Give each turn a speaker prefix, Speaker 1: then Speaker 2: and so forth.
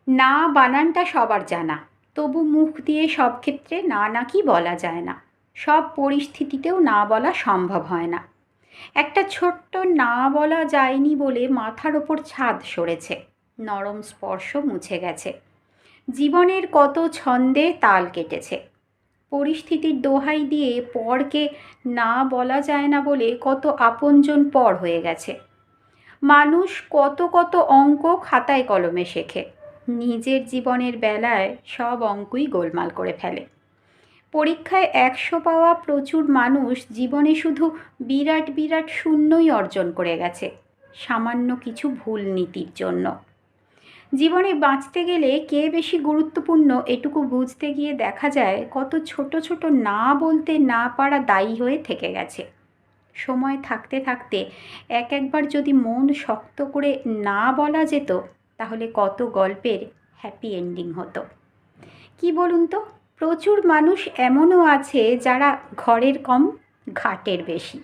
Speaker 1: না বানানটা সবার জানা, তবু মুখ দিয়ে সব ক্ষেত্রে না নাকি বলা যায় না। সব পরিস্থিতিতেও না বলা সম্ভব হয় না। একটা ছোট্ট না বলা যায়নি বলে মাথার ওপর ছাদ সরেছে, নরম স্পর্শ মুছে গেছে, জীবনের কত ছন্দে তাল কেটেছে। পরিস্থিতির দোহাই দিয়ে পরকে না বলা যায় না বলে কত আপনজন পর হয়ে গেছে। মানুষ কত কত অঙ্ক খাতায় কলমে শেখে, নিজের জীবনের বেলায় সব অঙ্কই গোলমাল করে ফেলে। পরীক্ষায় ১০০ পাওয়া প্রচুর মানুষ জীবনে শুধু বিরাট বিরাট শূন্যই অর্জন করে গেছে, সামান্য কিছু ভুল নীতির জন্য। জীবনে বাঁচতে গেলে কে বেশি গুরুত্বপূর্ণ এটুকু বুঝতে গিয়ে দেখা যায় কত ছোট ছোট না বলতে না পারা দায়ী হয়ে থেকে গেছে। সময় থাকতে থাকতে একবার যদি মন শক্ত করে না বলা যেত, তাহলে কত গল্পের হ্যাপি এন্ডিং হতো। কি বলুন তো, প্রচুর মানুষ এমনও আছে যারা ঘরের কম ঘাটের বেশি।